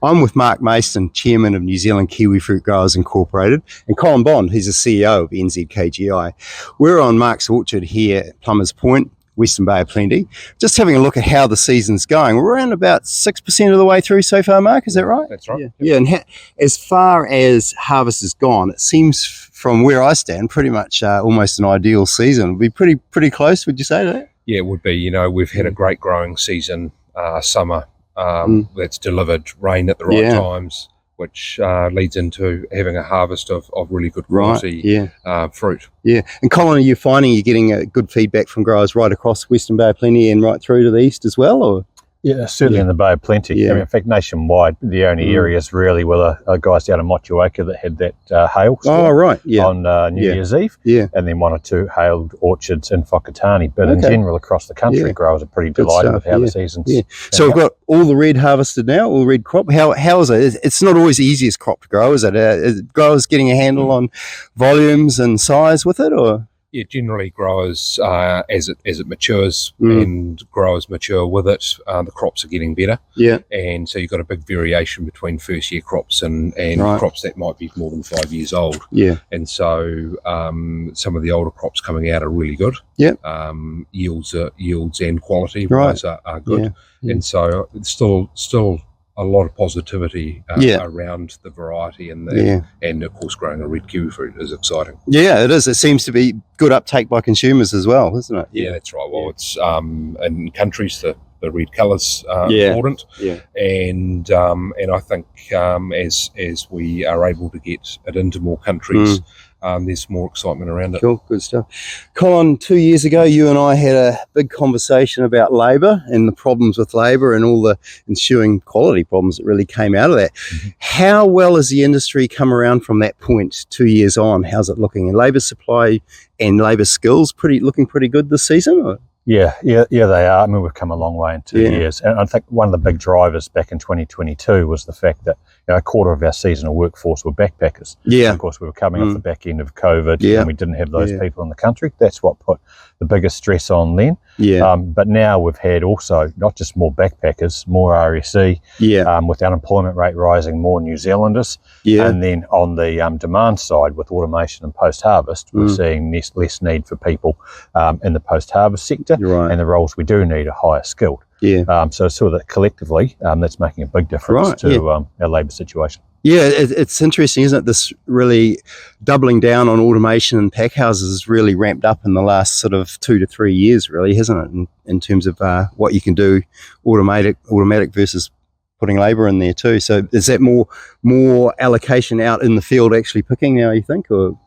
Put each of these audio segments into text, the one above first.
I'm with Mark Mayston, Chairman of New Zealand Kiwifruit Growers Incorporated, and Colin Bond, he's the CEO of NZKGI. We're on Mark's orchard here at Plumbers Point, Western Bay of Plenty, just having a look at how the season's going. We're around about 6% of the way through so far, Mark, is that right? That's right. Yeah. And as far as harvest is gone, it seems from where I stand pretty much almost an ideal season. It'll be pretty close, would you say, to that? Yeah, it would be. We've had a great growing season, summer, that's delivered rain at the right times, which leads into having a harvest of really good quality fruit. Yeah. And Colin, are you finding you're getting good feedback from growers right across Western Bay of Plenty and right through to the east as well? Or? Yeah, certainly in the Bay of Plenty. Yeah. I mean, in fact, nationwide, the only areas really were the guys down in Motueka that had that hail storm on New Year's Eve, and then one or two hailed orchards in Whakatane. But in general, across the country, growers are pretty delighted with how the season's So we've got all the red harvested now, all red crop. How is it? It's not always the easiest crop to grow, is it? Is growers getting a handle on volumes and size with it, or...? Yeah, generally growers, as it matures and growers mature with it, the crops are getting better. Yeah. And so you've got a big variation between first year crops and crops that might be more than 5 years old. Yeah. And so some of the older crops coming out are really good. Yeah. Yields and quality wise are good. Yeah. And so it's still a lot of positivity around the variety and of course growing a red kiwifruit is exciting. Yeah, it is. It seems to be good uptake by consumers as well, isn't it? Yeah, that's right. Well, it's in countries the red colour's important. Yeah. And I think as we are able to get it into more countries, there's more excitement around it. Cool, good stuff. Colin, 2 years ago, you and I had a big conversation about labour and the problems with labour and all the ensuing quality problems that really came out of that. How well has the industry come around from that point 2 years on? How's it looking? And labour supply and labour skills looking pretty good this season? Or? Yeah, they are. I mean, we've come a long way in 2 years. And I think one of the big drivers back in 2022 was the fact that a quarter of our seasonal workforce were backpackers. Yeah. And of course, we were coming off the back end of COVID and we didn't have those people in the country. That's what put the biggest stress on then. Yeah. But now we've had also not just more backpackers, more RSE, with the unemployment rate rising, more New Zealanders. Yeah. And then on the demand side with automation and post-harvest, we're seeing less need for people in the post-harvest sector. Right. And the roles we do need are higher skilled. Yeah. So sort of collectively, that's making a big difference to our labour situation. Yeah, it's interesting, isn't it? This really doubling down on automation and pack houses has really ramped up in the last sort of 2 to 3 years, really, hasn't it? In terms of what you can do, automatic versus putting labour in there too. So is that more allocation out in the field actually picking now, you think, or?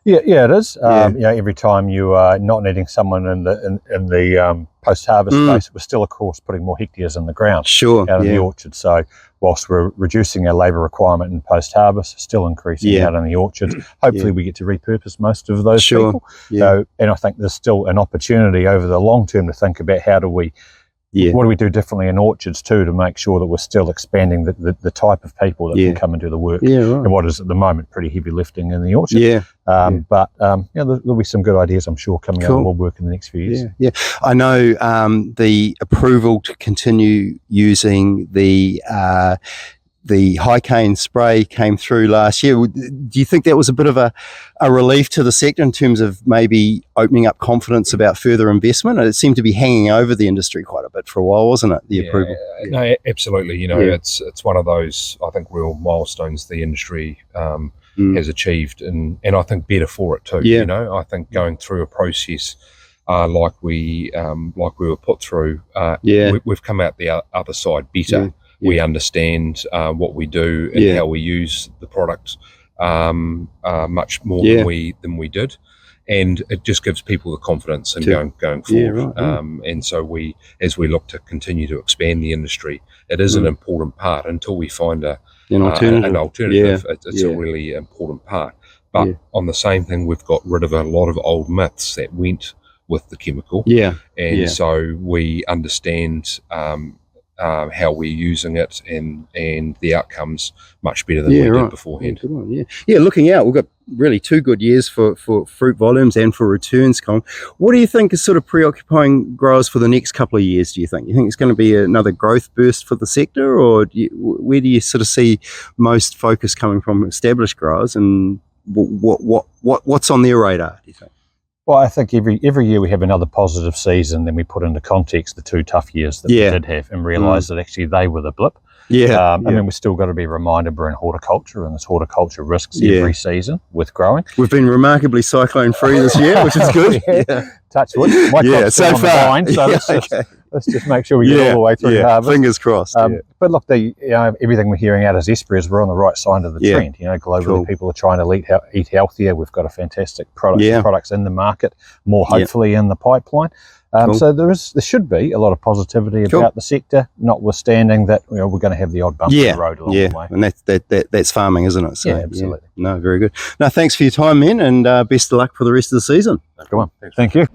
Yeah, it is. Every time you are not needing someone in the post-harvest space, we're still, of course, putting more hectares in the ground out in the orchard. So whilst we're reducing our labour requirement in post-harvest, still increasing out in the orchards. Hopefully we get to repurpose most of those people. And I think there's still an opportunity over the long term to think about how do we what do we do differently in orchards too to make sure that we're still expanding the type of people that can come and do the work and what is at the moment pretty heavy lifting in the orchard. But there'll be some good ideas I'm sure coming out of more work in the next few years. Yeah. I know the approval to continue using the high cane spray came through last year. Do you think that was a bit of a relief to the sector in terms of maybe opening up confidence about further investment? It seemed to be hanging over the industry quite a bit for a while, wasn't it, the approval? No, absolutely. It's one of those, I think, real milestones the industry has achieved, and I think better for it too. I think going through a process like we were put through, we've come out the other side better. We understand what we do and how we use the product much more than we did, and it just gives people the confidence in going forward. And so as we look to continue to expand the industry, it is an important part until we find an alternative. It's a really important part. But on the same thing, we've got rid of a lot of old myths that went with the chemical. So we understand how we're using it, and the outcomes much better than we did beforehand. Yeah, looking out, we've got really 2 good years for fruit volumes and for returns, Colin. What do you think is sort of preoccupying growers for the next couple of years, do you think? You think it's going to be another growth burst for the sector, or where do you sort of see most focus coming from established growers, and what's on their radar, do you think? Well, I think every year we have another positive season, then we put into context the 2 tough years that we did have and realise that actually they were the blip. I mean, we've still got to be reminded we're in horticulture, and there's horticulture risks every season with growing. We've been remarkably cyclone free this year, which is good. Touch wood. My crop's so far. Vine, so let's just make sure we get all the way through harvest. Fingers crossed. But look, everything we're hearing out of Zespri is we're on the right side of the trend. Globally, people are trying to eat healthier. We've got a fantastic products in the market, more hopefully in the pipeline. So there should be a lot of positivity about the sector, notwithstanding that we're going to have the odd bump in the road along the way. And that's farming, isn't it? So, absolutely. No, very good. No, thanks for your time, man, and best of luck for the rest of the season. Come on. Thank you.